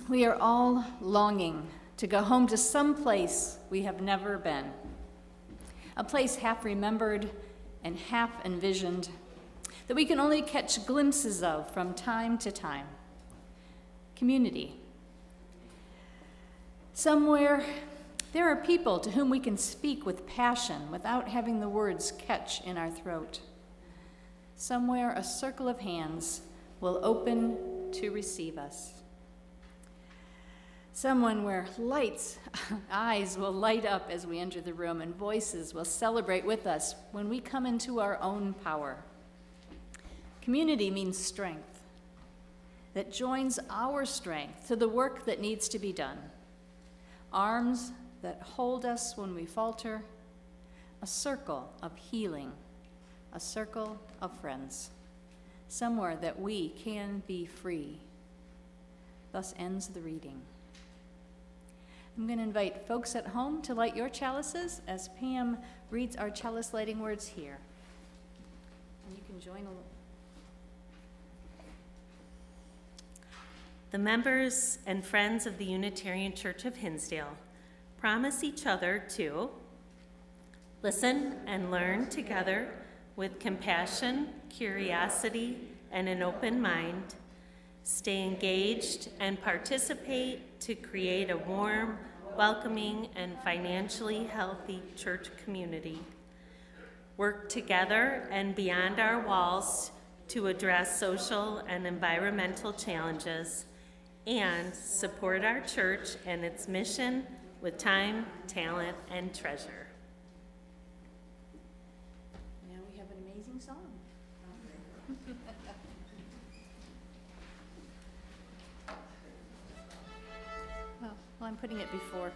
We are all longing to go home to some place we have never been, a place half remembered and half envisioned that we can only catch glimpses of from time to time. Community. Somewhere there are people to whom we can speak with passion without having the words catch in our throat. Somewhere a circle of hands will open to receive us. Someone where eyes will light up as we enter the room, and voices will celebrate with us when we come into our own power. Community means strength that joins our strength to the work that needs to be done. Arms that hold us when we falter, a circle of healing, a circle of friends, somewhere that we can be free. Thus ends the reading. I'm going to invite folks at home to light your chalices as Pam reads our chalice lighting words here. And you can join along. The members and friends of the Unitarian Church of Hinsdale promise each other to listen and learn together with compassion, curiosity, and an open mind, stay engaged and participate to create a warm, welcoming, and financially healthy church community. Work together and beyond our walls to address social and environmental challenges, and support our church and its mission with time, talent, and treasure. Now we have an amazing song. Well, I'm putting it before.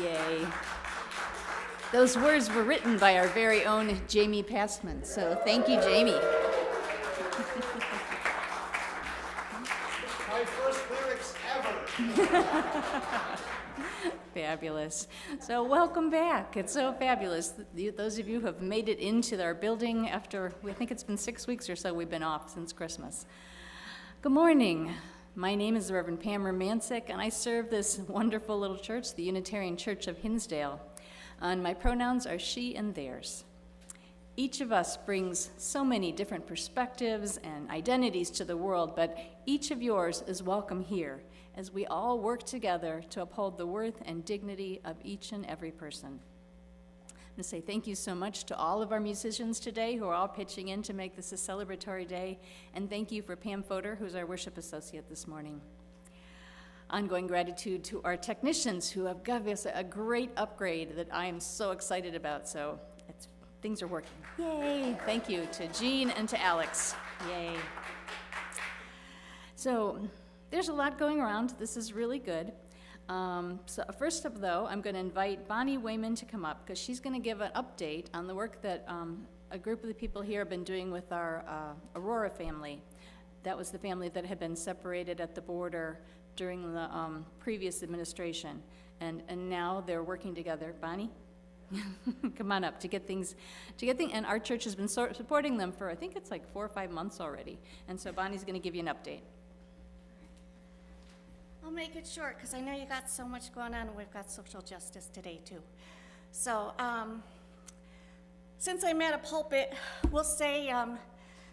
Yay. Those words were written by our very own Jamie Passman, so thank you, Jamie. My first lyrics ever. Fabulous. So welcome back. It's so fabulous. Those of you who have made it into our building after, I think it's been 6 weeks or so we've been off since Christmas. Good morning. My name is Reverend Pam Rumancik, and I serve this wonderful little church, the Unitarian Church of Hinsdale. And my pronouns are she and theirs. Each of us brings so many different perspectives and identities to the world, but each of yours is welcome here as we all work together to uphold the worth and dignity of each and every person. I'm going to say thank you so much to all of our musicians today who are all pitching in to make this a celebratory day, and thank you for Pam Fodor, who's our worship associate this morning. Ongoing gratitude to our technicians who have given us a great upgrade that I am so excited about, so things are working. Yay! Thank you to Jean and to Alex. Yay. So there's a lot going around. This is really good. So first of though, I'm going to invite Bonnie Wayman to come up because she's going to give an update on the work that a group of the people here have been doing with our Aurora family. That was the family that had been separated at the border during the previous administration, and now they're working together. Bonnie? Come on up to get things, and our church has been supporting them for, I think it's like 4 or 5 months already, and so Bonnie's going to give you an update. I'll make it short because I know you got so much going on, and we've got social justice today too. So since I'm at a pulpit, we'll say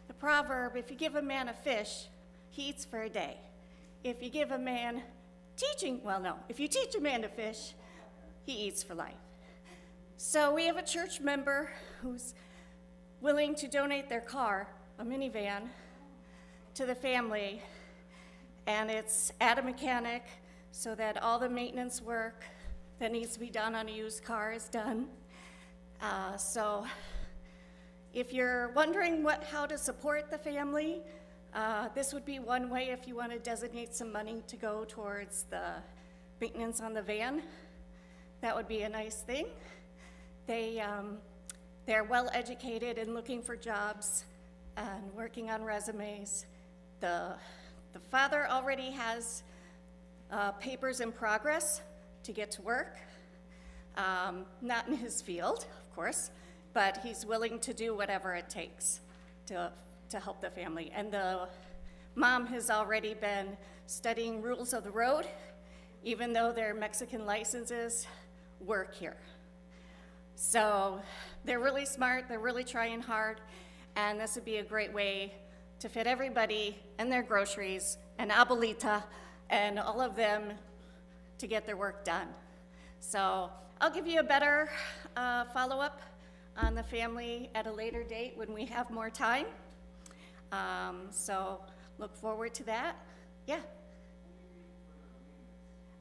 the proverb, if you give a man a fish, he eats for a day. If you give a man if you teach a man to fish, he eats for life. So we have a church member who's willing to donate their car, a minivan, to the family, and it's at a mechanic so that all the maintenance work that needs to be done on a used car is done. So if you're wondering how to support the family, this would be one way if you want to designate some money to go towards the maintenance on the van. That would be a nice thing. They're well educated and looking for jobs and working on resumes. The father already has papers in progress to get to work. Not in his field, of course, but he's willing to do whatever it takes to help the family. And the mom has already been studying rules of the road, even though their Mexican licenses work here. So they're really smart, they're really trying hard, and this would be a great way to fit everybody and their groceries and abuelita and all of them to get their work done. So I'll give you a better follow-up on the family at a later date when we have more time. So look forward to that. Yeah.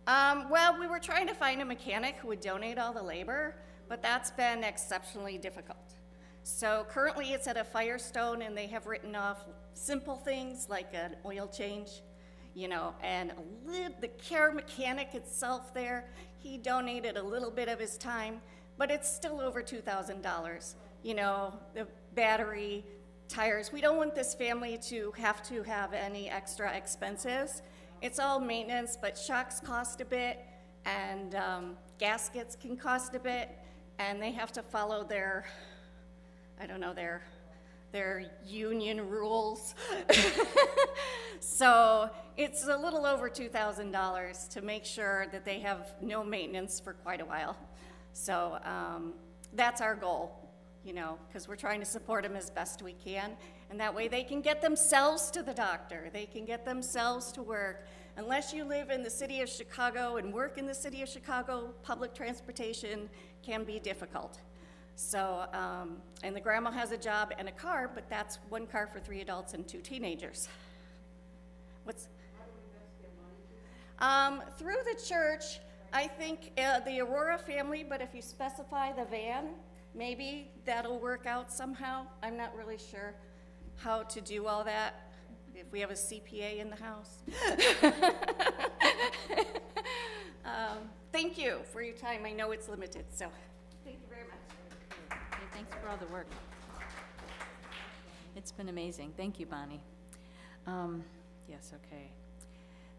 Well, we were trying to find a mechanic who would donate all the labor, but that's been exceptionally difficult. So currently it's at a Firestone, and they have written off simple things like an oil change, and the care mechanic itself there, he donated a little bit of his time, but it's still over $2,000. The battery, tires. We don't want this family to have any extra expenses. It's all maintenance, but shocks cost a bit, and gaskets can cost a bit, and they have to follow their union rules. So it's a little over $2,000 to make sure that they have no maintenance for quite a while. So that's our goal, because we're trying to support them as best we can, and that way they can get themselves to the doctor, they can get themselves to work. Unless you live in the city of Chicago and work in the city of Chicago, public transportation can be difficult. So, and the grandma has a job and a car, but that's one car for 3 adults and 2 teenagers. Through the church, I think the Aurora family, but if you specify the van, maybe that'll work out somehow. I'm not really sure how to do all that, if we have a CPA in the house. Thank you for your time. I know it's limited, so thank you very much. Okay, thanks for all the work. It's been amazing. Thank you, Bonnie. Yes, okay.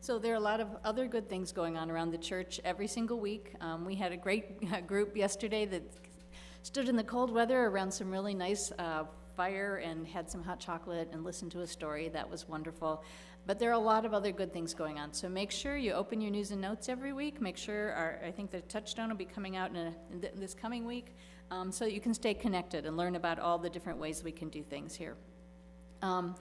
So there are a lot of other good things going on around the church every single week. We had a great group yesterday that stood in the cold weather around some really nice fire and had some hot chocolate and listened to a story. That was wonderful. But there are a lot of other good things going on. So make sure you open your news and notes every week. Make sure, I think the Touchstone will be coming out in this coming week, so that you can stay connected and learn about all the different ways we can do things here. A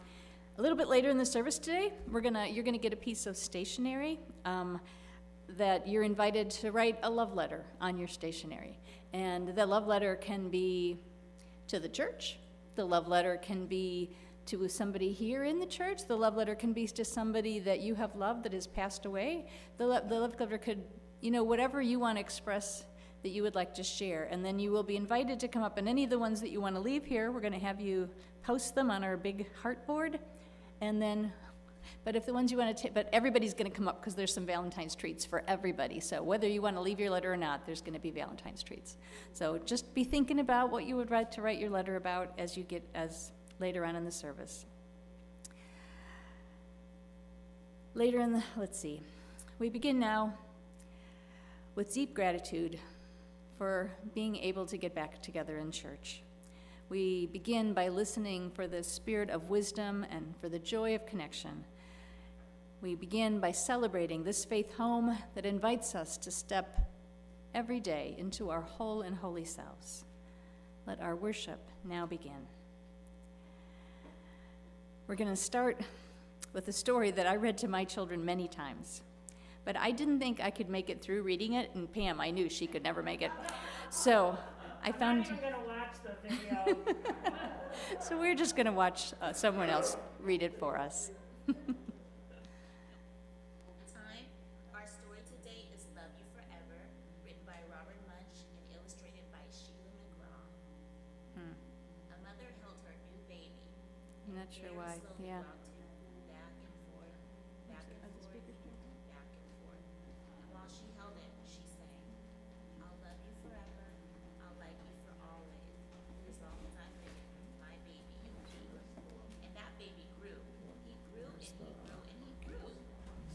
little bit later in the service today, you're gonna get a piece of stationery that you're invited to write a love letter on your stationery. And the love letter can be to the church. The love letter can be to somebody here in the church. The love letter can be to somebody that you have loved that has passed away. The love letter could, whatever you want to express that you would like to share. And then you will be invited to come up, and any of the ones that you want to leave here, we're going to have you post them on our big heart board. And then, but if the ones you want to take, but everybody's going to come up because there's some Valentine's treats for everybody. So whether you want to leave your letter or not, there's going to be Valentine's treats. So just be thinking about what you would write your letter about as later on in the service. Let's see. We begin now with deep gratitude for being able to get back together in church. We begin by listening for the spirit of wisdom and for the joy of connection. We begin by celebrating this faith home that invites us to step every day into our whole and holy selves. Let our worship now begin. We're going to start with a story that I read to my children many times, but I didn't think I could make it through reading it, and Pam, I knew she could never make it. So I found... I'm not even going to watch the video. So we're just going to watch someone else read it for us. Our story today is Love You Forever, written by Robert Munch and illustrated by Sheila McGraw. A mother held her new baby. I'm not sure why. Slowly Yeah. rocked him back and forth, back and forth, back and forth. And while she held him, she sang, I'll love you forever, I'll like you for always. As long as I live, my baby you will be. And that baby grew. He grew and he grew and he grew.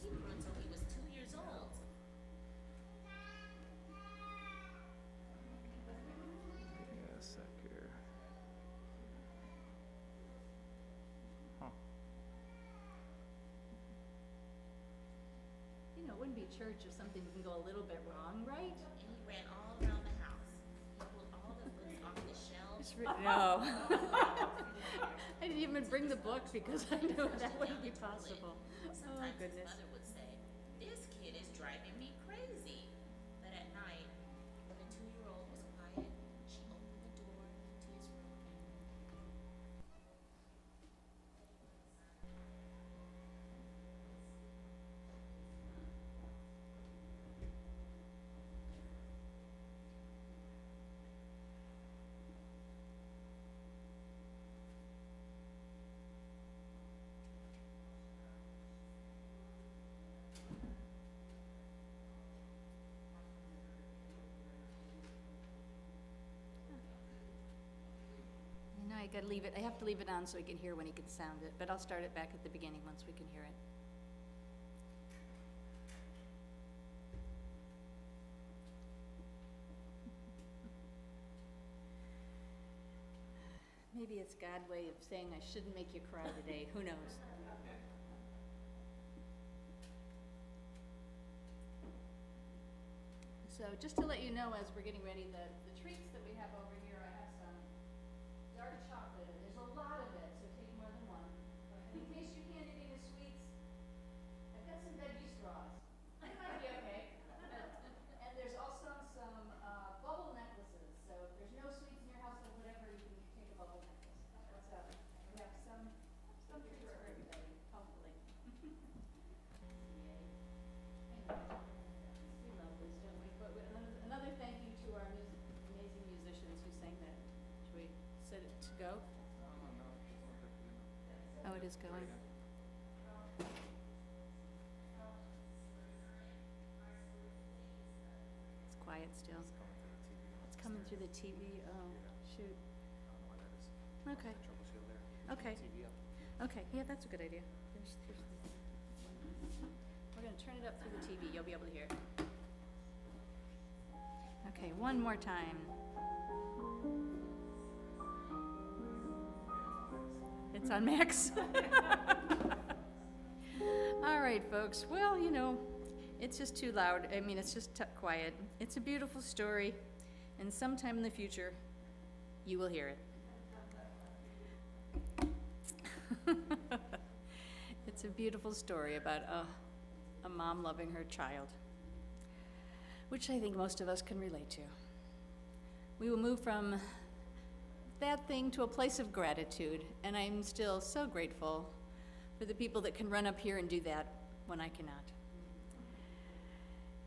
He grew until he was 2 years old. Yeah, sec here. It wouldn't be church if something can go a little bit wrong, right? And he ran all around the house. He pulled all the books off the shelves. No. I didn't even bring the book because I knew that wouldn't be possible. Oh, Sometimes his goodness. mother would say, this kid is driving me crazy. But at night, when the 2-year-old was quiet, she opened the door to his room. I have to leave it on so we can hear when he can sound it, but I'll start it back at the beginning once we can hear it. Maybe it's God's way of saying I shouldn't make you cry today, who knows? So just to let you know, as we're getting ready, the treats that we have over here, I have some dark chocolate, and there's a lot of it, so take more than one. And in case you can't eat any sweets, I've got some veggie straws. That might be okay. And there's also some bubble necklaces, so if there's no sweets in your house or whatever, you can take a bubble necklace. So we have some treats for everybody, hopefully. We love this, don't we? But another thank you to our amazing musicians who sang that. Should we set it to go? Oh, it is going. quiet still. It's coming through the TV. Oh, shoot. Okay. Okay. Okay, yeah, that's a good idea. We're gonna turn it up through the TV. You'll be able to hear it. Okay, one more time. It's on max. All right, folks. Well, you know, it's just too loud. I mean, it's just quiet. It's a beautiful story, and sometime in the future, you will hear it. It's a beautiful story about a mom loving her child, which I think most of us can relate to. We will move from that thing to a place of gratitude, and I'm still so grateful for the people that can run up here and do that when I cannot.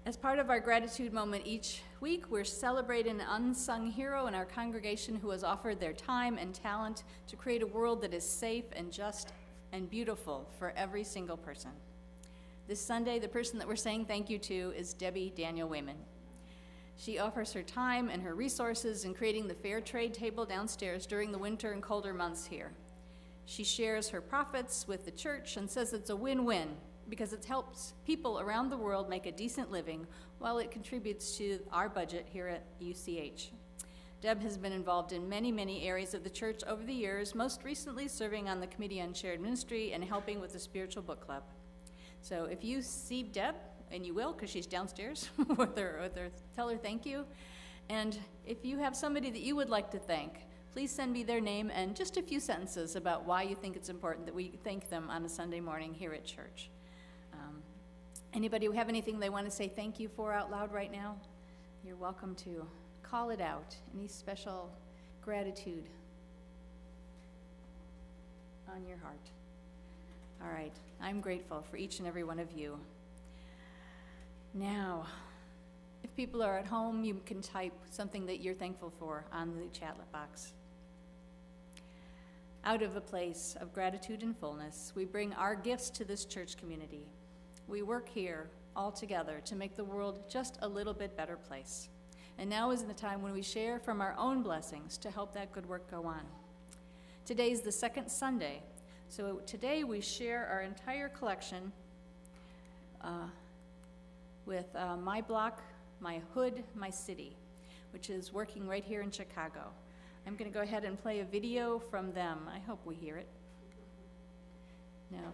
As part of our gratitude moment each week, we're celebrating an unsung hero in our congregation who has offered their time and talent to create a world that is safe and just and beautiful for every single person. This Sunday, the person that we're saying thank you to is Debbie Daniel Wayman. She offers her time and her resources in creating the fair trade table downstairs during the winter and colder months here. She shares her profits with the church and says it's a win-win because it helps people around the world make a decent living while it contributes to our budget here at UCH. Deb has been involved in many, many areas of the church over the years, most recently serving on the Committee on Shared Ministry and helping with the Spiritual Book Club. So if you see Deb, and you will because she's downstairs, tell her thank you. And if you have somebody that you would like to thank, please send me their name and just a few sentences about why you think it's important that we thank them on a Sunday morning here at church. Anybody who have anything they want to say thank you for out loud right now, you're welcome to call it out. Any special gratitude on your heart. All right, I'm grateful for each and every one of you. Now, if people are at home, you can type something that you're thankful for on the chat box. Out of a place of gratitude and fullness, we bring our gifts to this church community. We work here all together to make the world just a little bit better place. And now is the time when we share from our own blessings to help that good work go on. Today is the second Sunday, so today we share our entire collection with My Block, My Hood, My City, which is working right here in Chicago. I'm going to go ahead and play a video from them. I hope we hear it. No.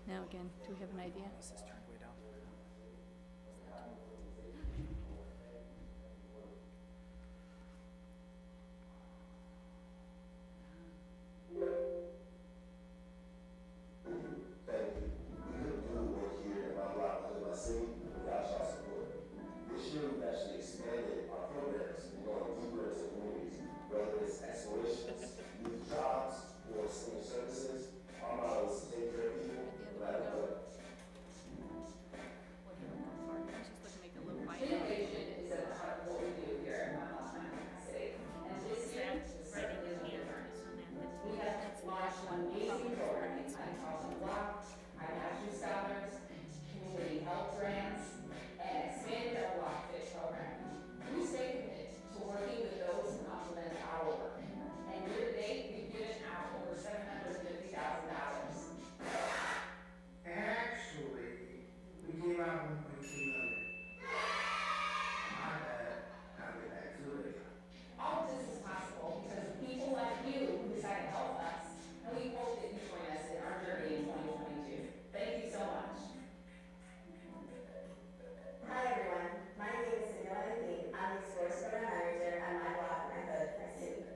Now again, do we have an idea? This is turned way down. Thank you. We couldn't do the work here in my block in my city without y'all support. This year we've actually expanded our programs and going deeper into communities, whether it's explorations, youth jobs, or senior services. Our model is to take care of people no matter what. Innovation is at the heart of what we do here at Valentine City. And this year, we have launched an amazing program called Block, our national scholars, community health grants, and expanded our Block Fit program. We stay committed to working with those who complement our work. And year to date, we've given out over $750,000. Actually, we gave out 1.2 million. My bad. I'll get back to it. All of this is possible because of people like you who decide to help us, and we hope that you join us in our journey in 2022. Thank you so much. Hi everyone, my name is Valentine. I'm the Sports Program Manager at My Block, My Hood, My City.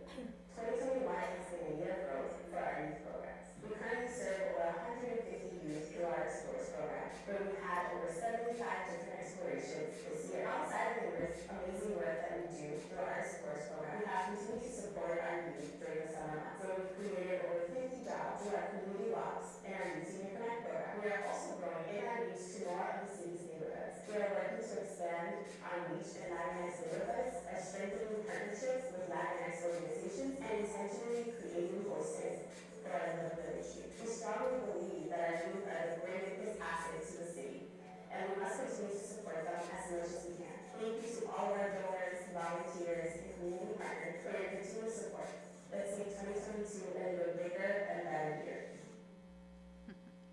2021 has been a year of growth for our youth programs. We currently serve over 150 youth through our sports program, where we've had over 75 different explorations this year. Outside of the amazing work that we do through our sports program, we have continued to support our youth during the summer months, where we've created over 50 jobs through our community walks and our Youth Senior Connect program. We are also growing in our reach to more of the city's neighborhoods. We are working to expand our reach in Latinx neighborhoods by strengthening partnerships with Latinx organizations and intentionally creating voices for our livability street. We strongly believe that our youth are the greatest asset to the city, and we must continue to support them as much as we can. Thank you to all of our donors, volunteers, and community partners for your continued support. Let's make 2022 an even bigger and better year.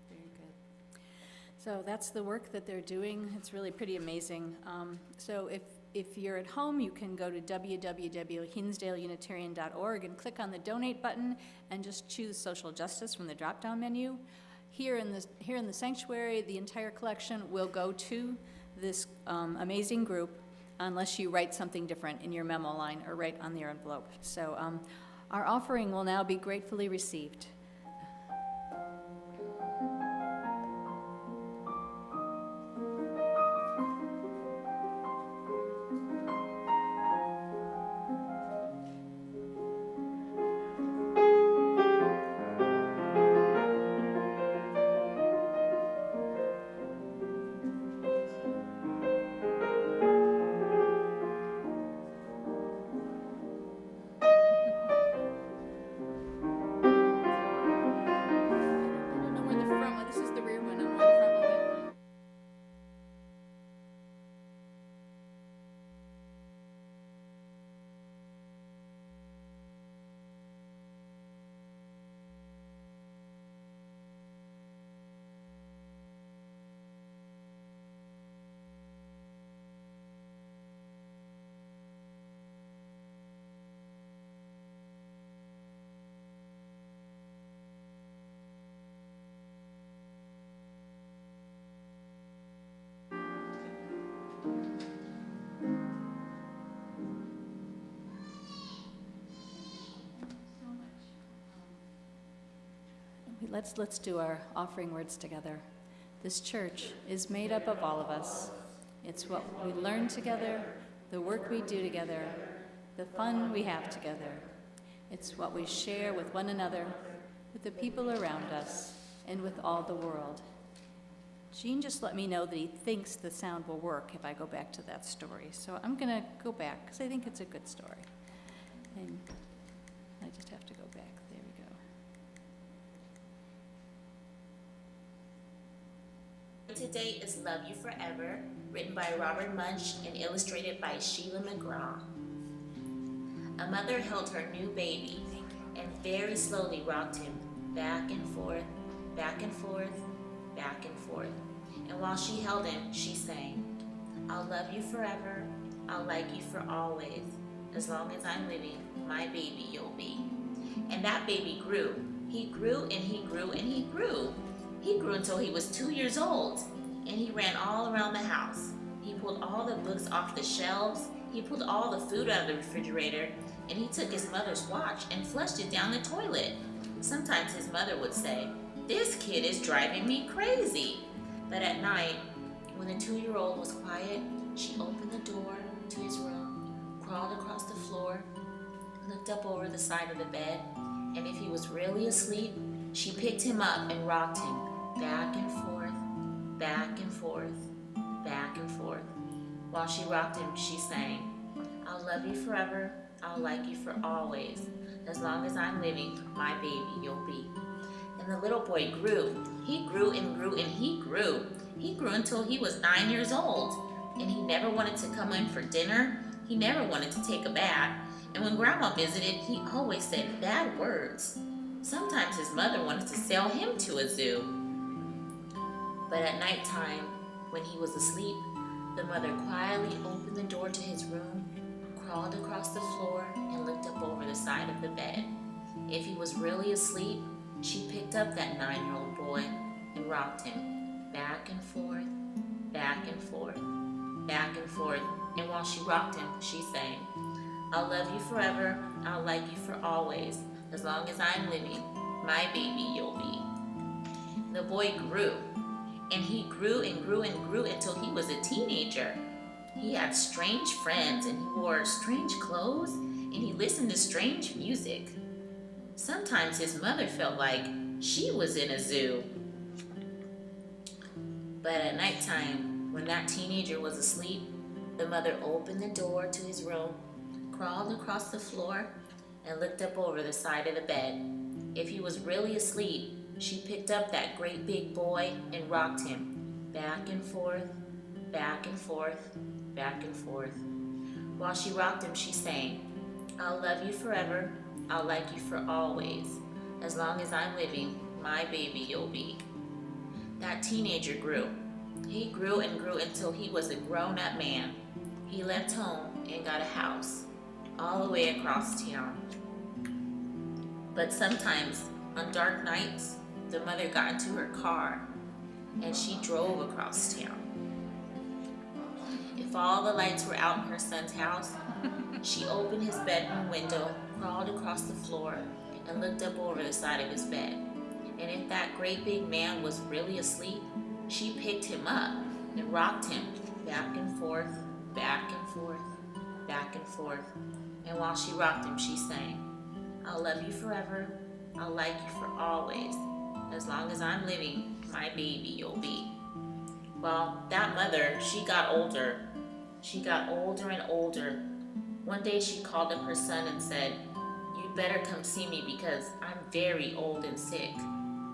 Very good. So that's the work that they're doing. It's really pretty amazing. So if you're at home, you can go to www.hinsdaleunitarian.org and click on the donate button and just choose social justice from the drop-down menu. Here in the sanctuary, the entire collection will go to this amazing group unless you write something different in your memo line or write on the envelope. So our offering will now be gratefully received. Let's do our offering words together. This church is made up of all of us. It's what we learn together, the work we do together, the fun we have together. It's what we share with one another, with the people around us, and with all the world. Gene just let me know that he thinks the sound will work if I go back to that story. So I'm going to go back because I think it's a good story. And I just have to go back. There we go. Today is Love You Forever, written by Robert Munch and illustrated by Sheila McGraw. A mother held her new baby and very slowly rocked him back and forth, back and forth, back and forth. And while she held him, she sang, I'll love you forever, I'll like you for always. As long as I'm living, my baby you'll be. And that baby grew. He grew and he grew and he grew. He grew until he was 2 years old, and he ran all around the house. He pulled all the books off the shelves, he pulled all the food out of the refrigerator, and he took his mother's watch and flushed it down the toilet. Sometimes his mother would say, this kid is driving me crazy. But at night, when the 2-year-old was quiet, she opened the door to his room, crawled across the floor, looked up over the side of the bed, and if he was really asleep, she picked him up and rocked him back and forth, back and forth, back and forth. While she rocked him, she sang, I'll love you forever, I'll like you for always. As long as I'm living, my baby you'll be. And the little boy grew. He grew and grew and he grew. He grew until he was 9 years old. And he never wanted to come in for dinner. He never wanted to take a bath. And when Grandma visited, he always said bad words. Sometimes his mother wanted to sell him to a zoo. But at nighttime, when he was asleep, the mother quietly opened the door to his room, crawled across the floor, and looked up over the side of the bed. If he was really asleep, she picked up that 9-year-old boy and rocked him back and forth, back and forth, back and forth. And while she rocked him, she sang, I'll love you forever, I'll like you for always. As long as I'm living, my baby you'll be. The boy grew, and he grew and grew and grew until he was a teenager. He had strange friends, and he wore strange clothes, and he listened to strange music. Sometimes his mother felt like she was in a zoo. But at nighttime, when that teenager was asleep, the mother opened the door to his room, crawled across the floor, and looked up over the side of the bed. If he was really asleep, she picked up that great big boy and rocked him back and forth, back and forth, back and forth. While she rocked him, she sang, "I'll love you forever, I'll like you for always. As long as I'm living, my baby you'll be." That teenager grew. He grew and grew until he was a grown-up man. He left home and got a house all the way across town. But sometimes, on dark nights, the mother got into her car and she drove across town. If all the lights were out in her son's house, she opened his bedroom window, crawled across the floor, and looked up over the side of his bed. And if that great big man was really asleep, she picked him up and rocked him back and forth, back and forth, back and forth. And while she rocked him, she sang, "I'll love you forever, I'll like you for always. As long as I'm living, my baby you'll be." Well, that mother, she got older. She got older and older. One day she called up her son and said, "You'd better come see me because I'm very old and sick."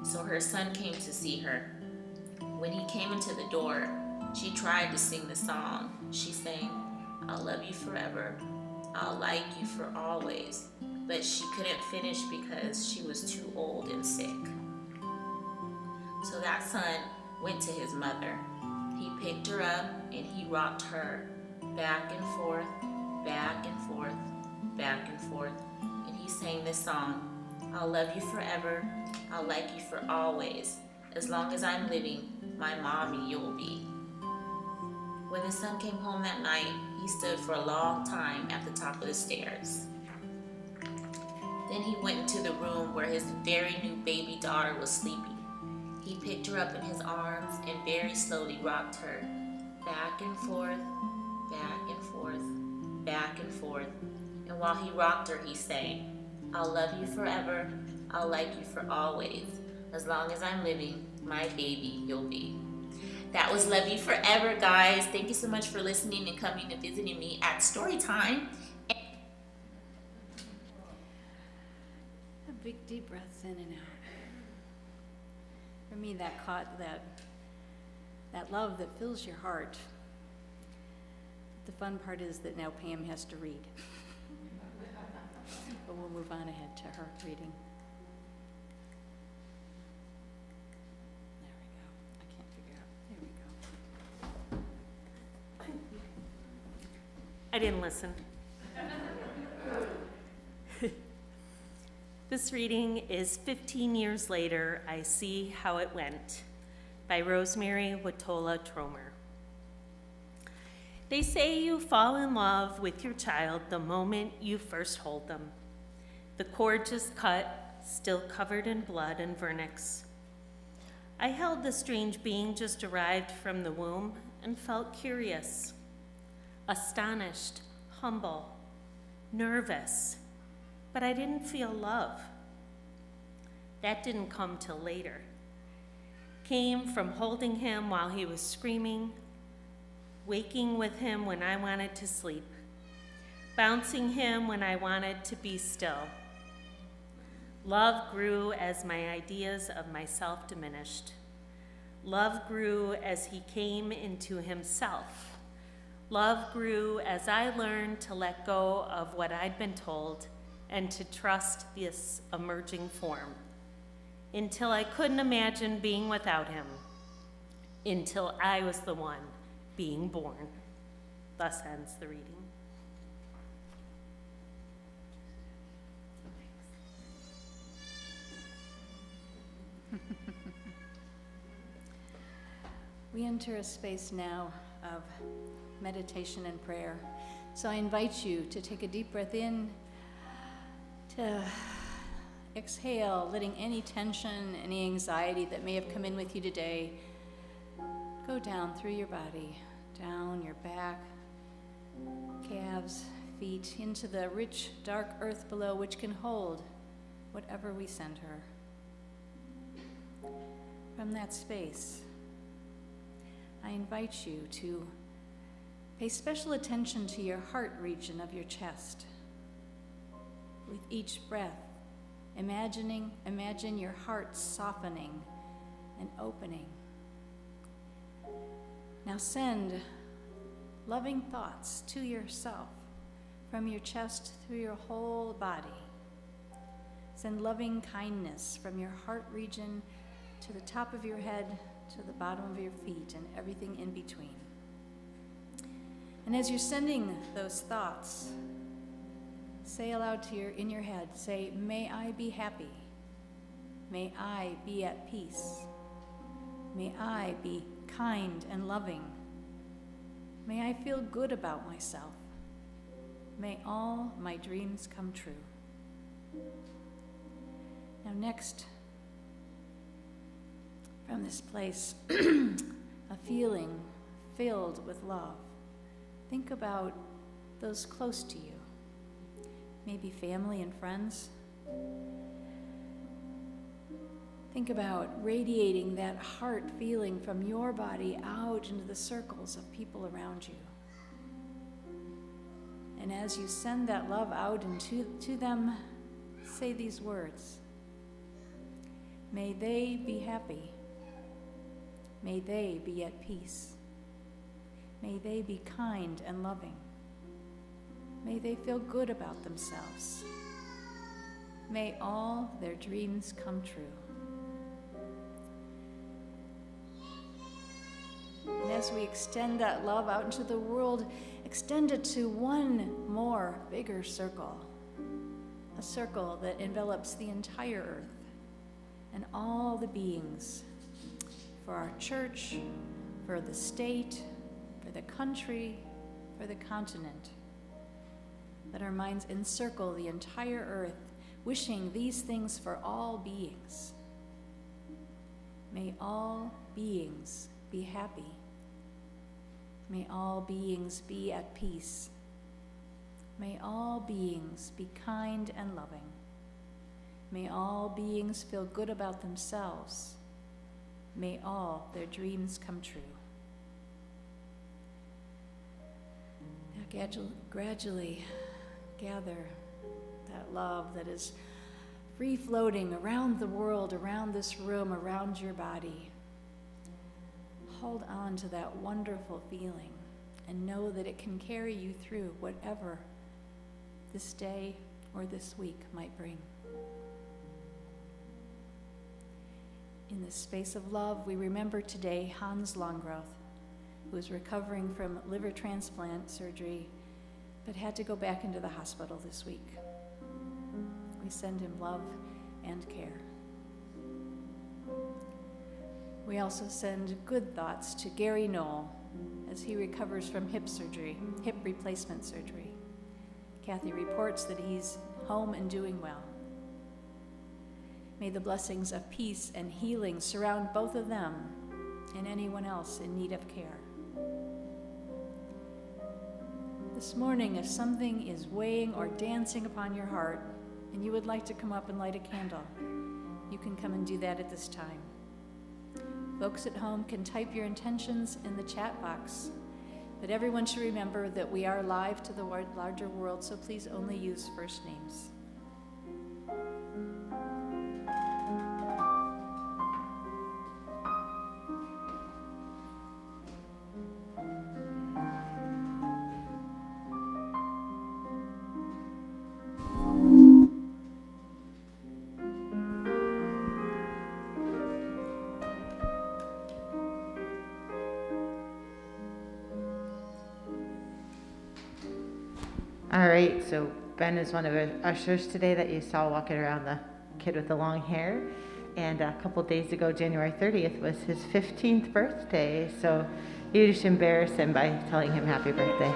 So her son came to see her. When he came into the door, she tried to sing the song. She sang, "I'll love you forever, I'll like you for always." But she couldn't finish because she was too old and sick. So that son went to his mother. He picked her up and he rocked her back and forth, back and forth, back and forth. And he sang this song, "I'll love you forever, I'll like you for always. As long as I'm living, my mommy you'll be." When the son came home that night, he stood for a long time at the top of the stairs. Then he went into the room where his very new baby daughter was sleeping. He picked her up in his arms and very slowly rocked her back and forth, back and forth, back and forth. And while he rocked her, he sang, "I'll love you forever, I'll like you for always. As long as I'm living, my baby you'll be." That was Love You Forever, guys. Thank you so much for listening and coming and visiting me at Storytime. A big deep breaths in and out. For me, that love that fills your heart. The fun part is that now Pam has to read. But we'll move on ahead to her reading. There we go. I can't figure out. There we go. I didn't listen. This reading is 15 years later, I See How It Went by Rosemary Watola Tromer. They say you fall in love with your child the moment you first hold them. The cord just cut, still covered in blood and vernix. I held the strange being just arrived from the womb and felt curious, astonished, humble, nervous, but I didn't feel love. That didn't come till later. Came from holding him while he was screaming, waking with him when I wanted to sleep, bouncing him when I wanted to be still. Love grew as my ideas of myself diminished. Love grew as he came into himself. Love grew as I learned to let go of what I'd been told and to trust this emerging form, until I couldn't imagine being without him, until I was the one being born. Thus ends the reading. We enter a space now of meditation and prayer. So I invite you to take a deep breath in, to exhale, letting any tension, any anxiety that may have come in with you today go down through your body, down your back, calves, feet, into the rich, dark earth below, which can hold whatever we send her. From that space, I invite you to pay special attention to your heart region of your chest. With each breath Imagine your heart softening and opening. Now send loving thoughts to yourself from your chest through your whole body. Send loving kindness from your heart region to the top of your head, to the bottom of your feet, and everything in between. And as you're sending those thoughts, say aloud in your head, say, may I be happy. May I be at peace. May I be kind and loving. May I feel good about myself. May all my dreams come true. Now next, from this place, a feeling filled with love, think about those close to you, maybe family and friends. Think about radiating that heart feeling from your body out into the circles of people around you. And as you send that love out to them, say these words. May they be happy. May they be at peace. May they be kind and loving. May they feel good about themselves. May all their dreams come true. And as we extend that love out into the world, extend it to one more bigger circle, a circle that envelops the entire earth and all the beings, for our church, for the state, for the country, for the continent. Let our minds encircle the entire earth, wishing these things for all beings. May all beings be happy. May all beings be at peace. May all beings be kind and loving. May all beings feel good about themselves. May all their dreams come true. Now gradually gather that love that is free-floating around the world, around this room, around your body. Hold on to that wonderful feeling and know that it can carry you through whatever this day or this week might bring. In this space of love, we remember today Hans Longgrowth, who is recovering from liver transplant surgery, but had to go back into the hospital this week. We send him love and care. We also send good thoughts to Gary Knoll as he recovers from hip replacement surgery. Kathy reports that he's home and doing well. May the blessings of peace and healing surround both of them and anyone else in need of care. This morning, if something is weighing or dancing upon your heart and you would like to come up and light a candle, you can come and do that at this time. Folks at home can type your intentions in the chat box, but everyone should remember that we are live to the larger world, so please only use first names. All right, so Ben is one of the ushers today that you saw walking around, the kid with the long hair. And a couple days ago, January 30th, was his 15th birthday. So you just embarrass him by telling him happy birthday.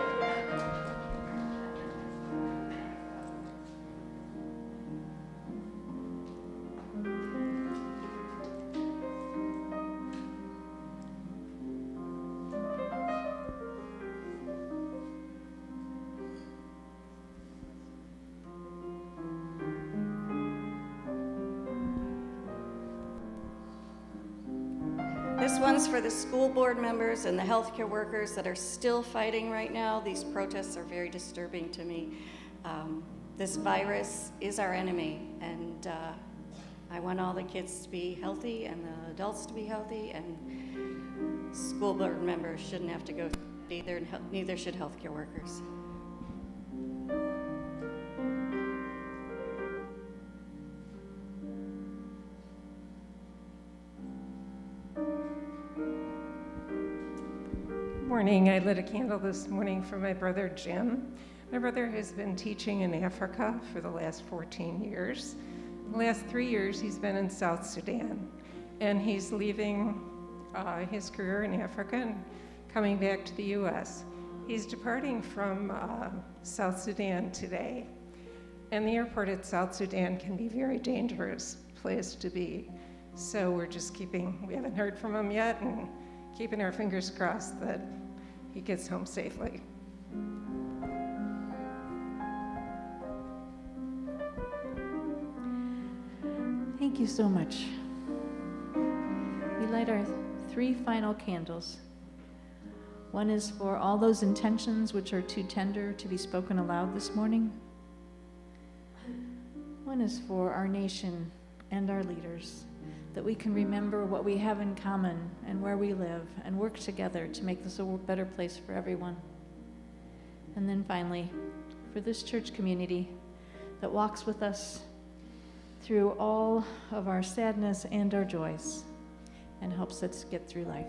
This one's for the school board members and the healthcare workers that are still fighting right now. These protests are very disturbing to me. This virus is our enemy, and I want all the kids to be healthy and the adults to be healthy, and school board members shouldn't have to go either, and neither should healthcare workers. Morning. I lit a candle this morning for my brother Jim. My brother has been teaching in Africa for the last 14 years. The last 3 years he's been in South Sudan, and he's leaving his career in Africa and coming back to the U.S. He's departing from South Sudan today, and the airport at South Sudan can be a very dangerous place to be. So we haven't heard from him yet, and keeping our fingers crossed that he gets home safely. Thank you so much. We light our 3 final candles. One is for all those intentions which are too tender to be spoken aloud this morning. One is for our nation and our leaders, that we can remember what we have in common and where we live and work together to make this a better place for everyone. And then finally, for this church community that walks with us through all of our sadness and our joys and helps us get through life.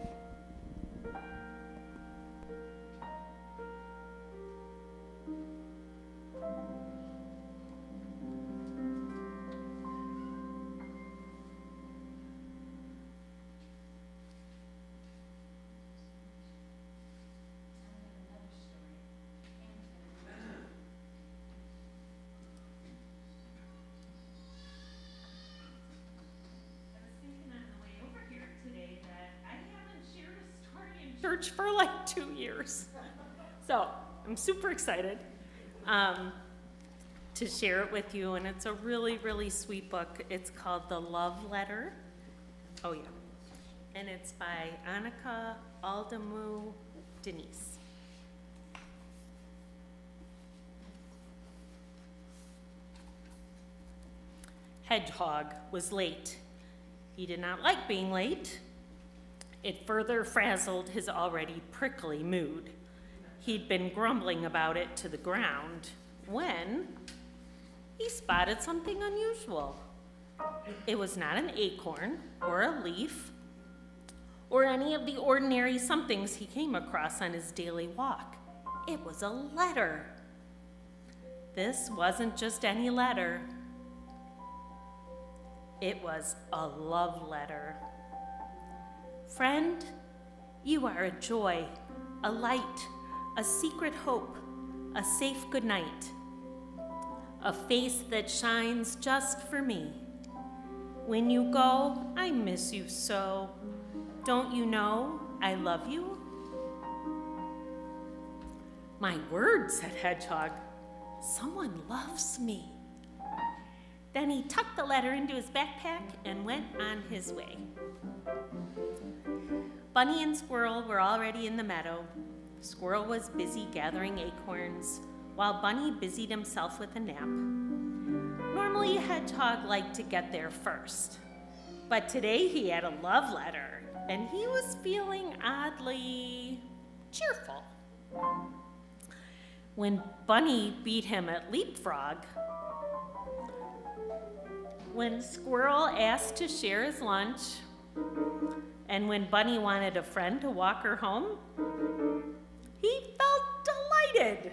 Church for like 2 years. So I'm super excited to share it with you, and it's a really, really sweet book. It's called The Love Letter. Oh yeah. And it's by Annika Aldamu Denise. Hedgehog was late. He did not like being late. It further frazzled his already prickly mood. He'd been grumbling about it to the ground when he spotted something unusual. It was not an acorn or a leaf or any of the ordinary somethings he came across on his daily walk. It was a letter. This wasn't just any letter. It was a love letter. Friend, you are a joy, a light, a secret hope, a safe good night, a face that shines just for me. When you go, I miss you so. Don't you know I love you? My word, said Hedgehog, someone loves me. Then he tucked the letter into his backpack and went on his way. Bunny and Squirrel were already in the meadow. Squirrel was busy gathering acorns, while Bunny busied himself with a nap. Normally, Hedgehog liked to get there first, but today he had a love letter, and he was feeling oddly cheerful. When Bunny beat him at leapfrog, when Squirrel asked to share his lunch, and when Bunny wanted a friend to walk her home, he felt delighted.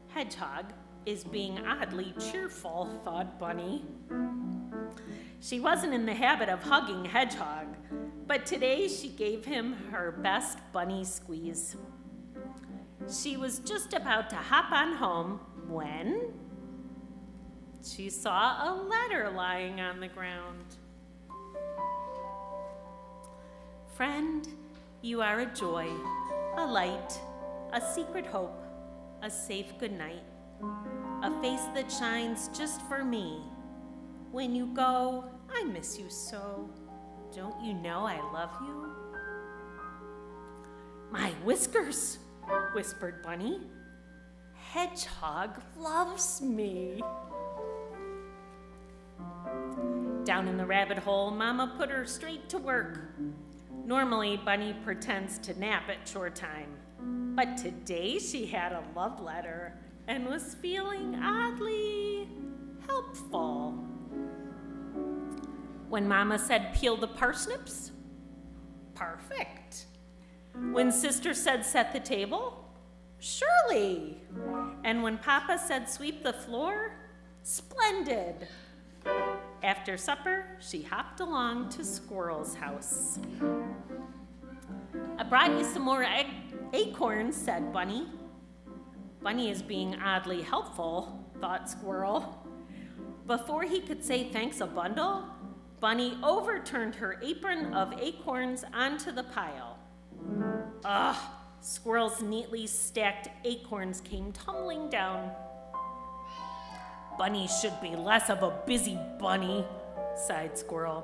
Hedgehog is being oddly cheerful, thought Bunny. She wasn't in the habit of hugging Hedgehog, but today she gave him her best bunny squeeze. She was just about to hop on home when she saw a letter lying on the ground. Friend, you are a joy, a light, a secret hope, a safe good night, a face that shines just for me. When you go, I miss you so. Don't you know I love you? My whiskers, whispered Bunny. Hedgehog loves me. Down in the rabbit hole, Mama put her straight to work. Normally, Bunny pretends to nap at chore time, but today she had a love letter and was feeling oddly helpful. When Mama said peel the parsnips, perfect. When Sister said set the table, surely. And when Papa said sweep the floor, splendid. After supper, she hopped along to Squirrel's house. I brought you some more acorns, said Bunny. Bunny is being oddly helpful, thought Squirrel. Before he could say thanks a bundle, Bunny overturned her apron of acorns onto the pile. Ugh, Squirrel's neatly stacked acorns came tumbling down. Bunny should be less of a busy bunny, sighed Squirrel.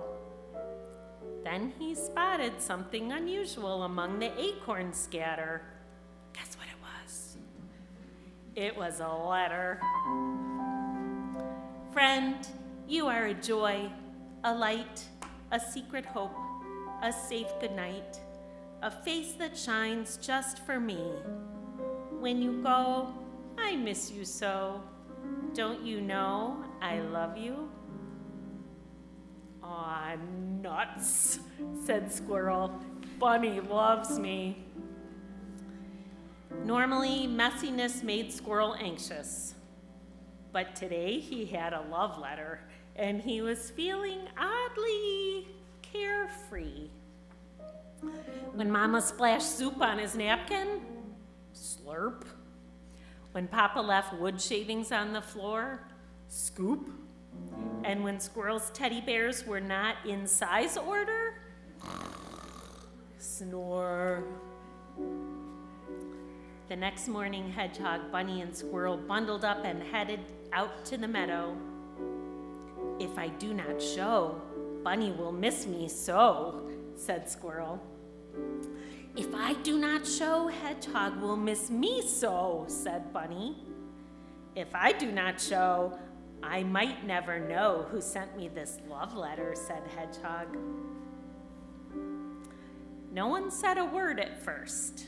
Then he spotted something unusual among the acorn scatter. Guess what it was? It was a letter. Friend, you are a joy, a light, a secret hope, a safe goodnight, a face that shines just for me. When you go, I miss you so. Don't you know I love you? Aw, nuts, said Squirrel. Bunny loves me. Normally, messiness made Squirrel anxious. But today he had a love letter, and he was feeling oddly carefree. When Mama splashed soup on his napkin, slurp. When Papa left wood shavings on the floor, scoop. And when Squirrel's teddy bears were not in size order, snore. The next morning, Hedgehog, Bunny, and Squirrel bundled up and headed out to the meadow. If I do not show, Bunny will miss me so, said Squirrel. If I do not show, Hedgehog will miss me so, said Bunny. If I do not show, I might never know who sent me this love letter, said Hedgehog. No one said a word at first.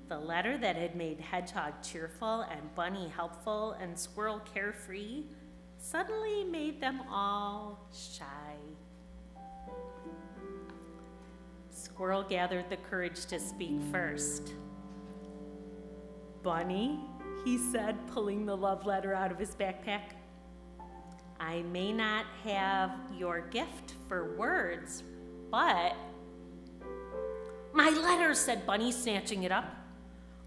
The letter that had made Hedgehog cheerful and Bunny helpful and Squirrel carefree suddenly made them all shy. Squirrel gathered the courage to speak first. Bunny, he said, pulling the love letter out of his backpack, I may not have your gift for words, but... My letter, said Bunny, snatching it up.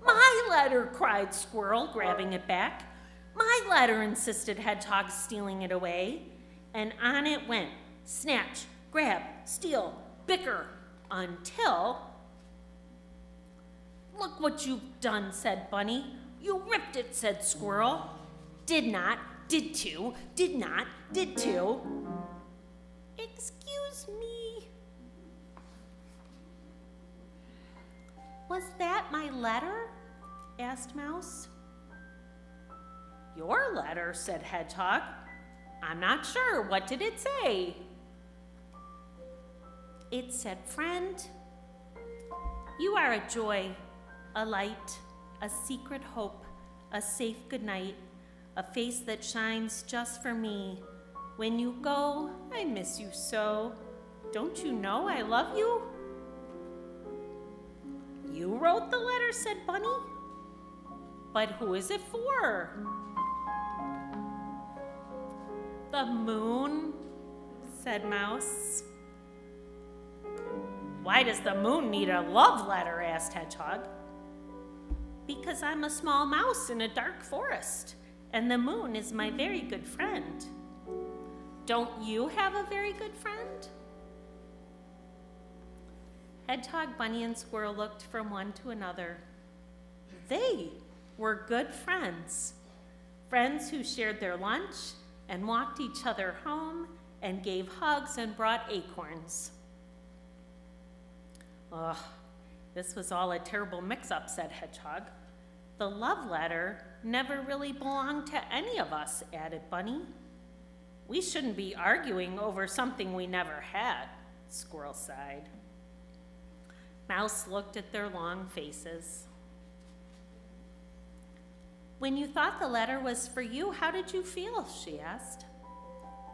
My letter, cried Squirrel, grabbing it back. My letter, insisted Hedgehog, stealing it away. And on it went, snatch, grab, steal, bicker, until... Look what you've done, said Bunny. You ripped it, said Squirrel. Did not, did to, did not, did to. Excuse me. Was that my letter? Asked Mouse. Your letter, said Hedgehog. I'm not sure. What did it say? It said, friend, you are a joy, a light, a secret hope, a safe goodnight, a face that shines just for me. When you go, I miss you so. Don't you know I love you? You wrote the letter, said Bunny. But who is it for? The moon, said Mouse. Why does the moon need a love letter? Asked Hedgehog. Because I'm a small mouse in a dark forest, and the moon is my very good friend. Don't you have a very good friend? Hedgehog, Bunny, and Squirrel looked from one to another. They were good friends. Friends who shared their lunch and walked each other home and gave hugs and brought acorns. Ugh, this was all a terrible mix-up, said Hedgehog. The love letter never really belonged to any of us, added Bunny. We shouldn't be arguing over something we never had, Squirrel sighed. Mouse looked at their long faces. When you thought the letter was for you, how did you feel? She asked.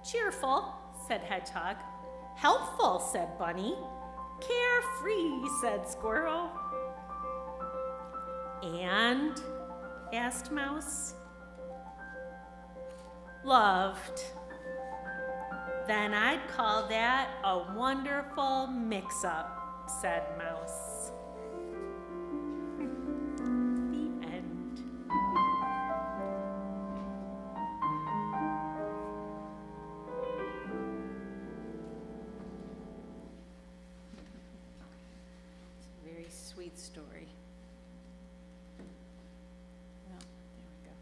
Cheerful, said Hedgehog. Helpful, said Bunny. Carefree, said Squirrel. And? Asked Mouse. Loved. Then I'd call that a wonderful mix-up, said Mouse. The end. It's a very sweet story. Well, there we go.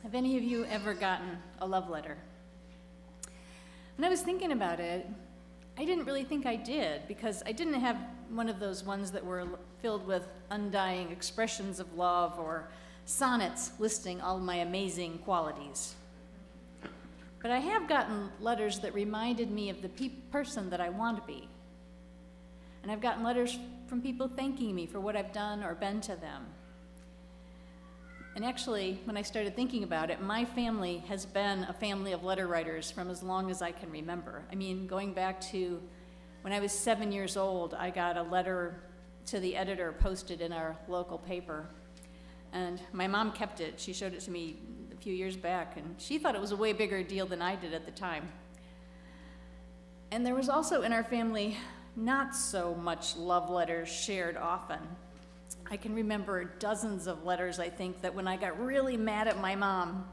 Have any of you ever gotten a love letter? When I was thinking about it, I didn't really think I did, because I didn't have one of those ones that were filled with undying expressions of love or sonnets listing all my amazing qualities. But I have gotten letters that reminded me of the person that I want to be. And I've gotten letters from people thanking me for what I've done or been to them. And actually, when I started thinking about it, my family has been a family of letter writers from as long as I can remember. I mean, going back to when I was 7 years old, I got a letter to the editor posted in our local paper. And my mom kept it. She showed it to me a few years back, and she thought it was a way bigger deal than I did at the time. And there was also in our family not so much love letters shared often. I can remember dozens of letters, I think, that when I got really mad at my mom,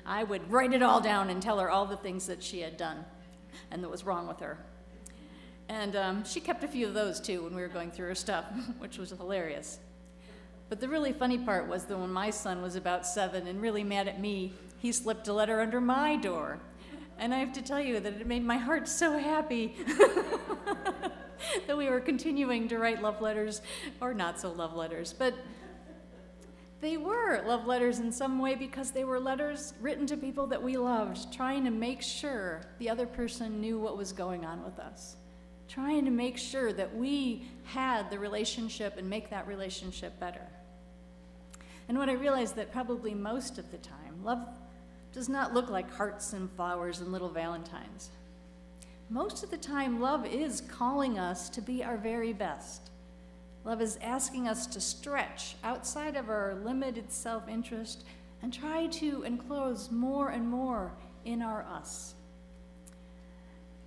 I would write it all down and tell her all the things that she had done and that was wrong with her. And she kept a few of those too when we were going through her stuff, which was hilarious. But the really funny part was that when my son was about 7 and really mad at me, he slipped a letter under my door. And I have to tell you that it made my heart so happy that we were continuing to write love letters, or not so love letters, but they were love letters in some way because they were letters written to people that we loved, trying to make sure the other person knew what was going on with us, trying to make sure that we had the relationship and make that relationship better. And what I realized that probably most of the time, love does not look like hearts and flowers and little Valentines. Most of the time, love is calling us to be our very best. Love is asking us to stretch outside of our limited self-interest and try to enclose more and more in our us.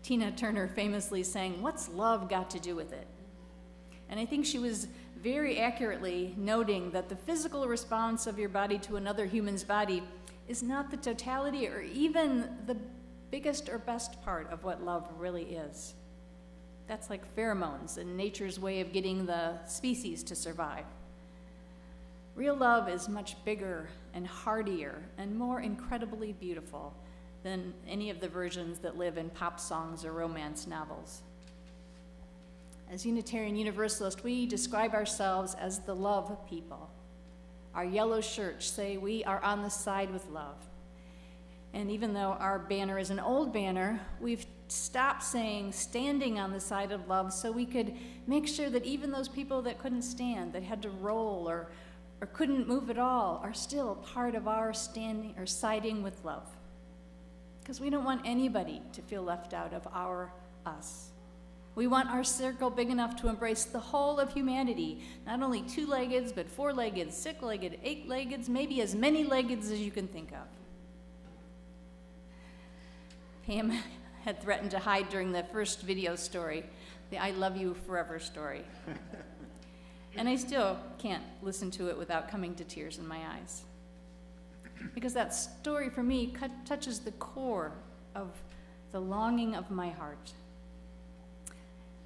Tina Turner famously sang, "What's love got to do with it?" And I think she was very accurately noting that the physical response of your body to another human's body is not the totality or even the biggest or best part of what love really is. That's like pheromones and nature's way of getting the species to survive. Real love is much bigger and heartier and more incredibly beautiful than any of the versions that live in pop songs or romance novels. As Unitarian Universalists, we describe ourselves as the love people. Our yellow shirts say we are on the side with love. And even though our banner is an old banner, we've stopped saying standing on the side of love so we could make sure that even those people that couldn't stand, that had to roll or couldn't move at all, are still part of our standing or siding with love. Because we don't want anybody to feel left out of our us. We want our circle big enough to embrace the whole of humanity, not only 2-leggeds, but 4-legged, 6-legged, 8-leggeds, maybe as many leggeds as you can think of. Pam had threatened to hide during the first video story, the I Love You Forever story. And I still can't listen to it without coming to tears in my eyes. Because that story for me touches the core of the longing of my heart.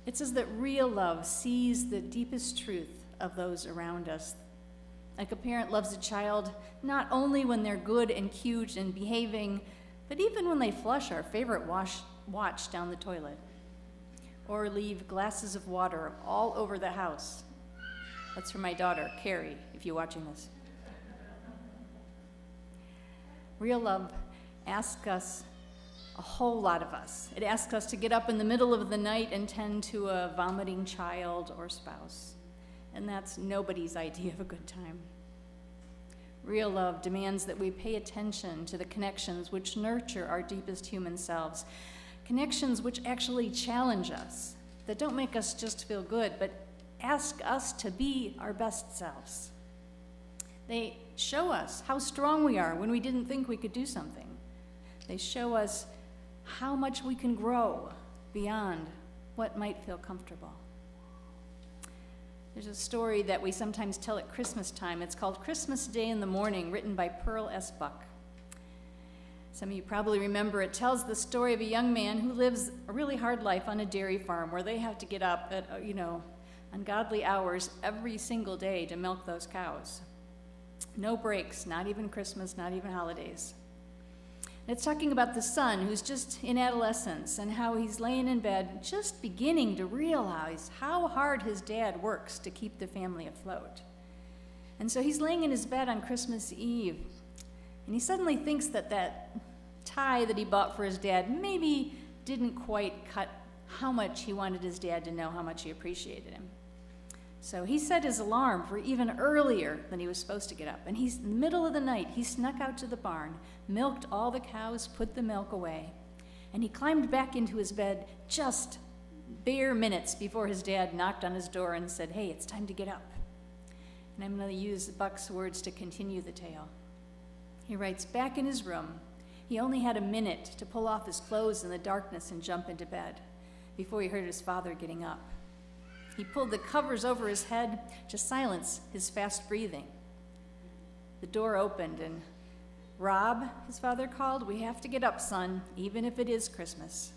It says that real love sees the deepest truth of those around us. Like a parent loves a child not only when they're good and cute and behaving, but even when they flush our favorite watch down the toilet, or leave glasses of water all over the house, That's for my daughter, Carrie, if you're watching this. Real love asks us, a whole lot of us. It asks us to get up in the middle of the night and tend to a vomiting child or spouse. And that's nobody's idea of a good time. Real love demands that we pay attention to the connections which nurture our deepest human selves, connections which actually challenge us, that don't make us just feel good, but ask us to be our best selves. They show us how strong we are when we didn't think we could do something. They show us how much we can grow beyond what might feel comfortable. There's a story that we sometimes tell at Christmas time. It's called Christmas Day in the Morning, written by Pearl S. Buck. Some of you probably remember it tells the story of a young man who lives a really hard life on a dairy farm where they have to get up at, ungodly hours every single day to milk those cows. No breaks, not even Christmas, not even holidays. It's talking about the son who's just in adolescence and how he's laying in bed just beginning to realize how hard his dad works to keep the family afloat. And so he's laying in his bed on Christmas Eve, and he suddenly thinks that that tie that he bought for his dad maybe didn't quite cut how much he wanted his dad to know how much he appreciated him. So he set his alarm for even earlier than he was supposed to get up. And in the middle of the night, he snuck out to the barn, milked all the cows, put the milk away, and he climbed back into his bed just bare minutes before his dad knocked on his door and said, "Hey, it's time to get up." And I'm going to use Buck's words to continue the tale. He writes, back in his room, he only had a minute to pull off his clothes in the darkness and jump into bed before he heard his father getting up. He pulled the covers over his head to silence his fast breathing. The door opened and, "Rob," his father called, "we have to get up, son, even if it is Christmas."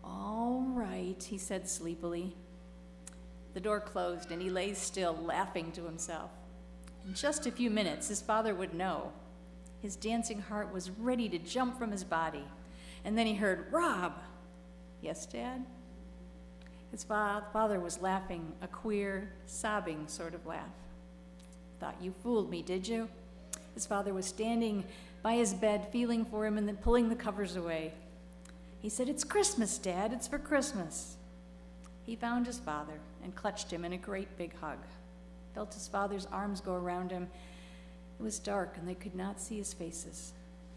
"All right," he said sleepily. The door closed and he lay still, laughing to himself. In just a few minutes, his father would know. His dancing heart was ready to jump from his body. And then he heard, "Rob!" "Yes, Dad?" His father was laughing, a queer, sobbing sort of laugh. "Thought you fooled me, did you?" His father was standing by his bed, feeling for him and then pulling the covers away. He said, "It's Christmas, Dad, it's for Christmas." He found his father and clutched him in a great big hug. Felt his father's arms go around him. It was dark and they could not see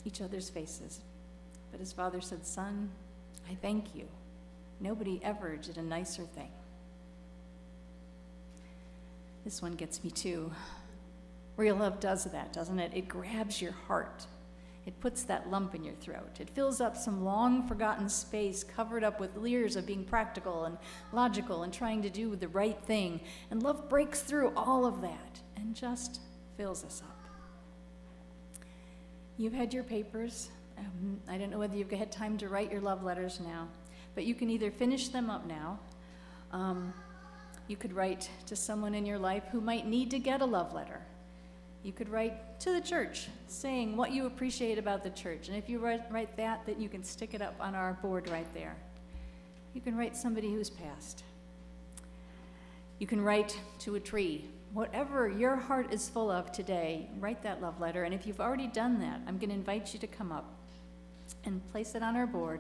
each other's faces. But his father said, "Son, I thank you. Nobody ever did a nicer thing." This one gets me too. Real love does that, doesn't it? It grabs your heart. It puts that lump in your throat. It fills up some long-forgotten space covered up with years of being practical and logical and trying to do the right thing. And love breaks through all of that and just fills us up. You've had your papers. I don't know whether you've had time to write your love letters now, but you can either finish them up now. You could write to someone in your life who might need to get a love letter. You could write to the church, saying what you appreciate about the church. And if you write that, then you can stick it up on our board right there. You can write somebody who's passed. You can write to a tree. Whatever your heart is full of today, write that love letter. And if you've already done that, I'm going to invite you to come up and place it on our board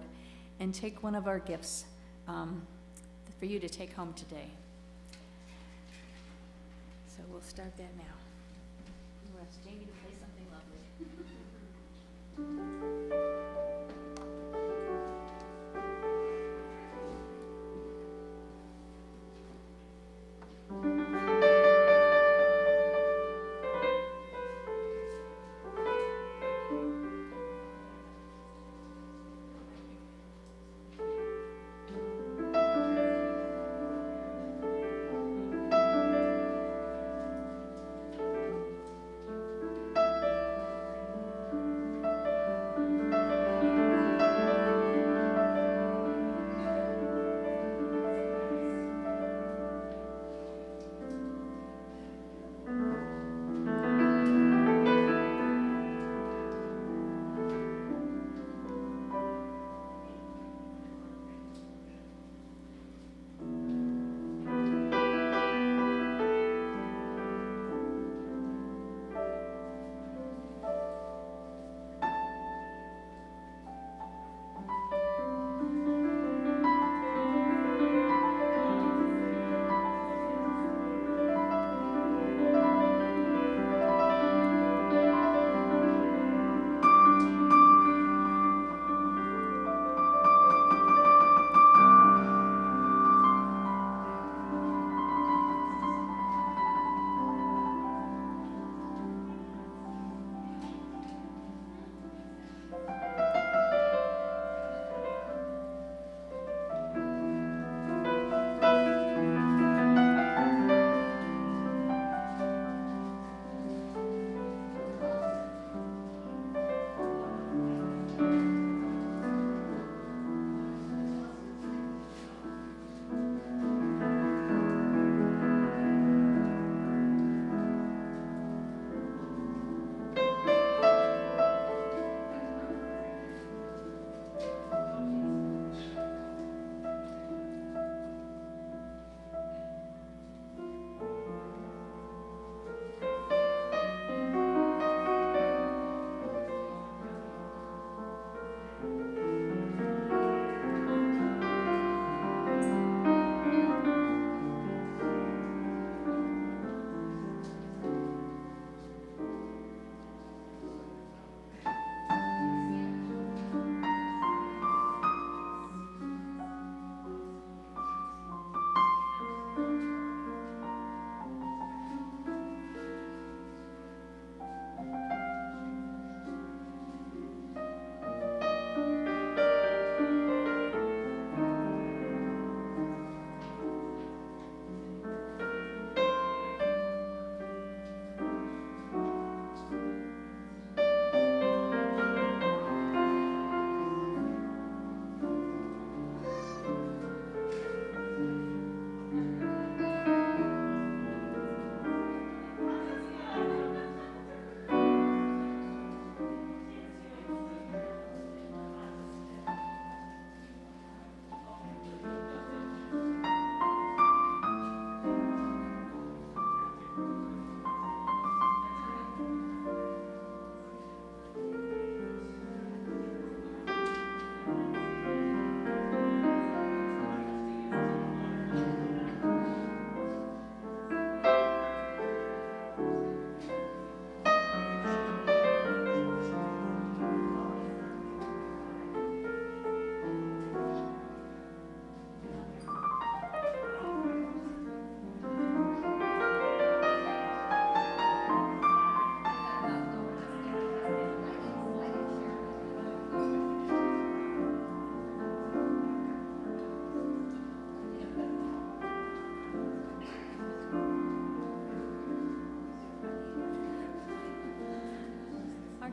and take one of our gifts for you to take home today. So we'll start that now. We'll ask Jamie to play something lovely.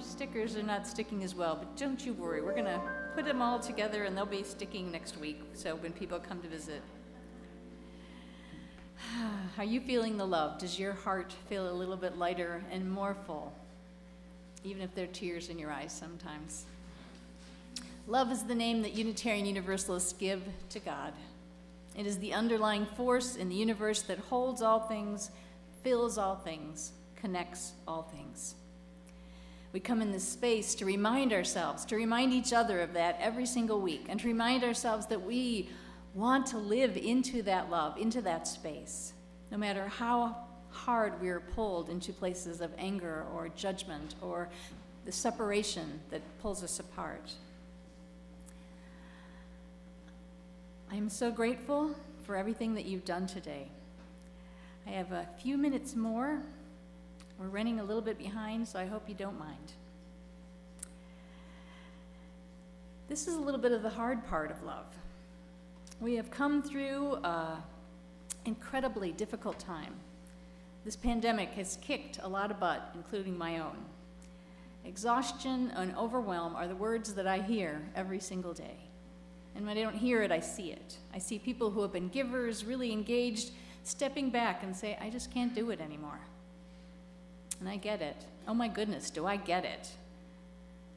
stickers are not sticking as well, but don't you worry. We're going to put them all together and they'll be sticking next week, so when people come to visit. Are you feeling the love? Does your heart feel a little bit lighter and more full, even if there are tears in your eyes sometimes? Love is the name that Unitarian Universalists give to God. It is the underlying force in the universe that holds all things, fills all things, connects all things. We come in this space to remind ourselves, to remind each other of that every single week, and to remind ourselves that we want to live into that love, into that space, no matter how hard we are pulled into places of anger or judgment or the separation that pulls us apart. I am so grateful for everything that you've done today. I have a few minutes more. We're running a little bit behind, so I hope you don't mind. This is a little bit of the hard part of love. We have come through an incredibly difficult time. This pandemic has kicked a lot of butt, including my own. Exhaustion and overwhelm are the words that I hear every single day. And when I don't hear it, I see it. I see people who have been givers, really engaged, stepping back and say, I just can't do it anymore. And I get it. Oh my goodness, do I get it?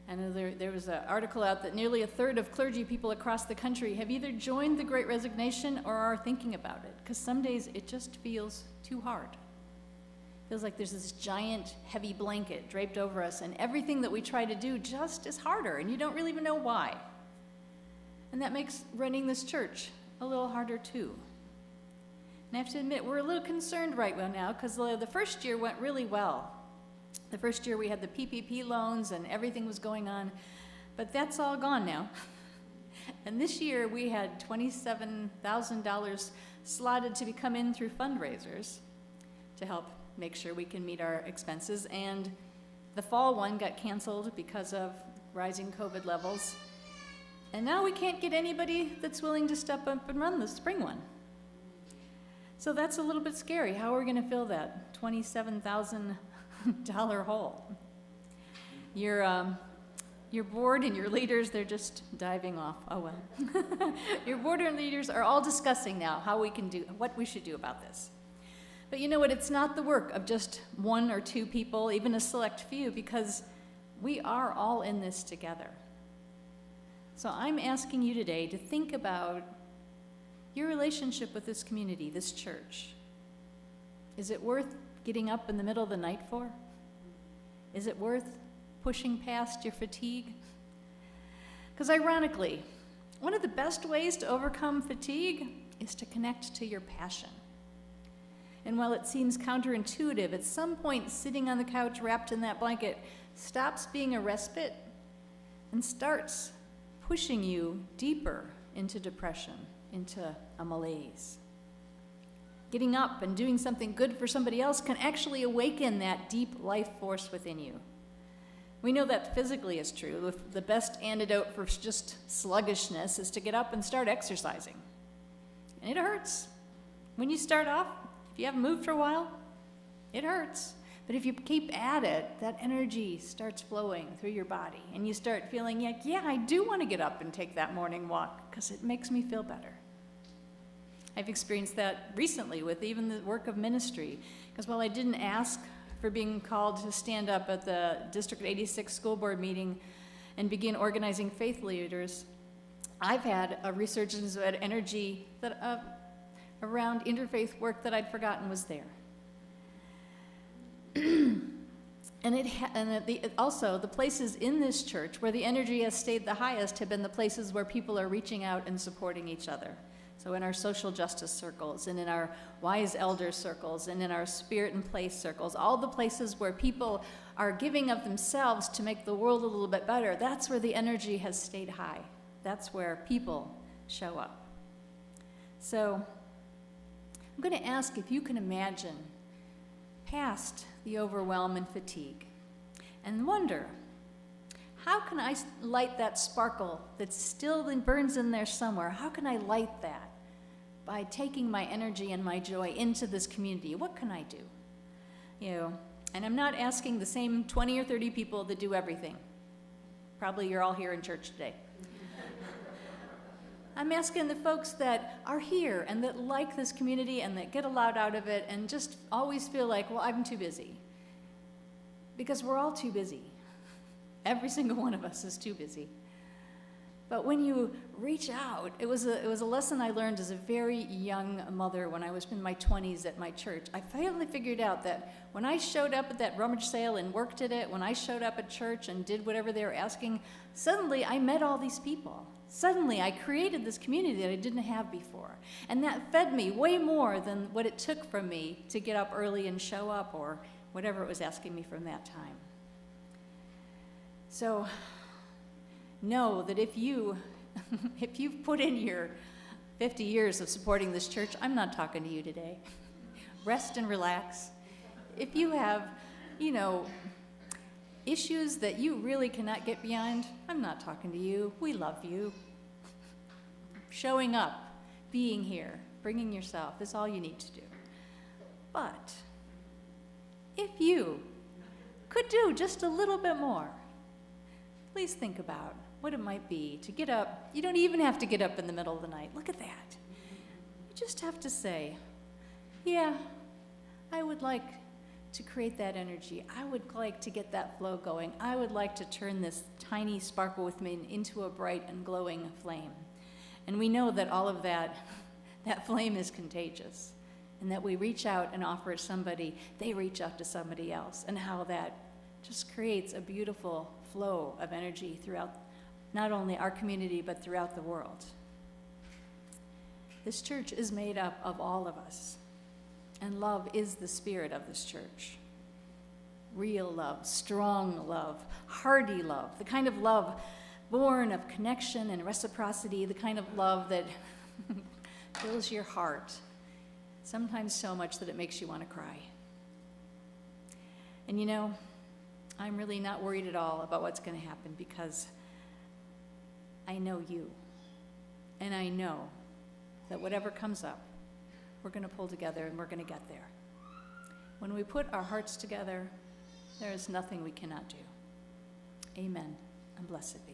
And there was an article out that nearly a third of clergy people across the country have either joined the Great Resignation or are thinking about it, because some days it just feels too hard. It feels like there's this giant, heavy blanket draped over us, and everything that we try to do just is harder, and you don't really even know why. And that makes running this church a little harder too. And I have to admit, we're a little concerned right now, because the first year went really well. The first year we had the PPP loans and everything was going on, but that's all gone now. And this year we had $27,000 slotted to come in through fundraisers to help make sure we can meet our expenses. And the fall one got canceled because of rising COVID levels. And now we can't get anybody that's willing to step up and run the spring one. So that's a little bit scary. How are we going to fill that $27,000 hole? Your board and your leaders, they're just diving off. Oh well. Your board and leaders are all discussing now how we can do, what we should do about this. But you know what? It's not the work of just one or two people, even a select few, because we are all in this together. So I'm asking you today to think about your relationship with this community, this church. Is it worth getting up in the middle of the night for? Is it worth pushing past your fatigue? Because ironically, one of the best ways to overcome fatigue is to connect to your passion. And while it seems counterintuitive, at some point sitting on the couch wrapped in that blanket stops being a respite and starts pushing you deeper into depression, into a malaise. Getting up and doing something good for somebody else can actually awaken that deep life force within you. We know that physically is true. The best antidote for just sluggishness is to get up and start exercising. And it hurts. When you start off, if you haven't moved for a while, it hurts. But if you keep at it, that energy starts flowing through your body, and you start feeling like, yeah, I do want to get up and take that morning walk because it makes me feel better. I've experienced that recently with even the work of ministry, because while I didn't ask for being called to stand up at the District 86 school board meeting and begin organizing faith leaders, I've had a resurgence of energy that around interfaith work that I'd forgotten was there. Also, the places in this church where the energy has stayed the highest have been the places where people are reaching out and supporting each other. So in our social justice circles, and in our wise elder circles, and in our spirit and place circles, all the places where people are giving of themselves to make the world a little bit better, that's where the energy has stayed high. That's where people show up. So I'm going to ask if you can imagine past the overwhelm and fatigue and wonder, how can I light that sparkle that still burns in there somewhere? How can I light that by taking my energy and my joy into this community? What can I do? You know, And I'm not asking the same 20 or 30 people that do everything. Probably you're all here in church today. I'm asking the folks that are here and that like this community and that get a lot out of it and just always feel like, well, I'm too busy. Because we're all too busy. Every single one of us is too busy. But when you reach out, it was a lesson I learned as a very young mother when I was in my 20s at my church. I finally figured out that when I showed up at that rummage sale and worked at it, when I showed up at church and did whatever they were asking, suddenly I met all these people. Suddenly I created this community that I didn't have before. And that fed me way more than what it took from me to get up early and show up or whatever it was asking me from that time. So know that if you've put in your 50 years of supporting this church, I'm not talking to you today. Rest and relax. If you have, issues that you really cannot get beyond, I'm not talking to you. We love you. Showing up, being here, bringing yourself is all you need to do. But if you could do just a little bit more, please think about what it might be to get up. You don't even have to get up in the middle of the night. Look at that. You just have to say, yeah, I would like to create that energy. I would like to get that flow going. I would like to turn this tiny sparkle with me into a bright and glowing flame. And we know that all of that flame is contagious, and that we reach out and offer it to somebody, they reach out to somebody else, and how that just creates a beautiful flow of energy throughout not only our community, but throughout the world. This church is made up of all of us, and love is the spirit of this church. Real love, strong love, hearty love, the kind of love born of connection and reciprocity, the kind of love that fills your heart, sometimes so much that it makes you want to cry. And I'm really not worried at all about what's going to happen, because I know you, and I know that whatever comes up, we're going to pull together and we're going to get there. When we put our hearts together, there is nothing we cannot do. Amen, and blessed be.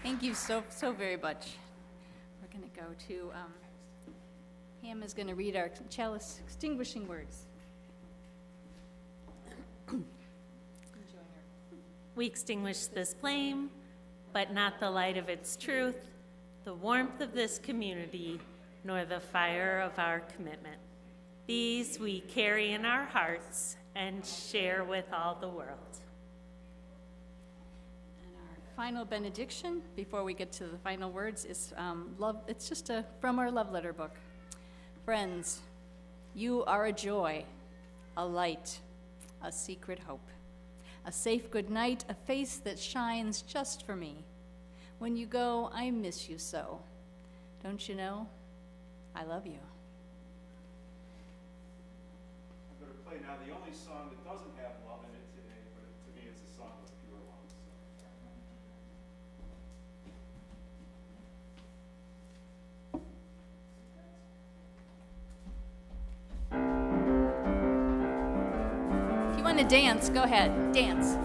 Thank you so very much. We're going to go to, Pam is going to read our chalice extinguishing words. We extinguish this flame, but not the light of its truth, the warmth of this community, nor the fire of our commitment. These we carry in our hearts and share with all the world. And our final benediction, before we get to the final words, is love. It's just from our love letter book. Friends, you are a joy, a light, a secret hope, a safe good night, a face that shines just for me. When you go, I miss you so. Don't you know? I love you. I'm going to play now the only song that doesn't have love in it today, but to me it's a song with pure love. If you want to dance, go ahead, dance.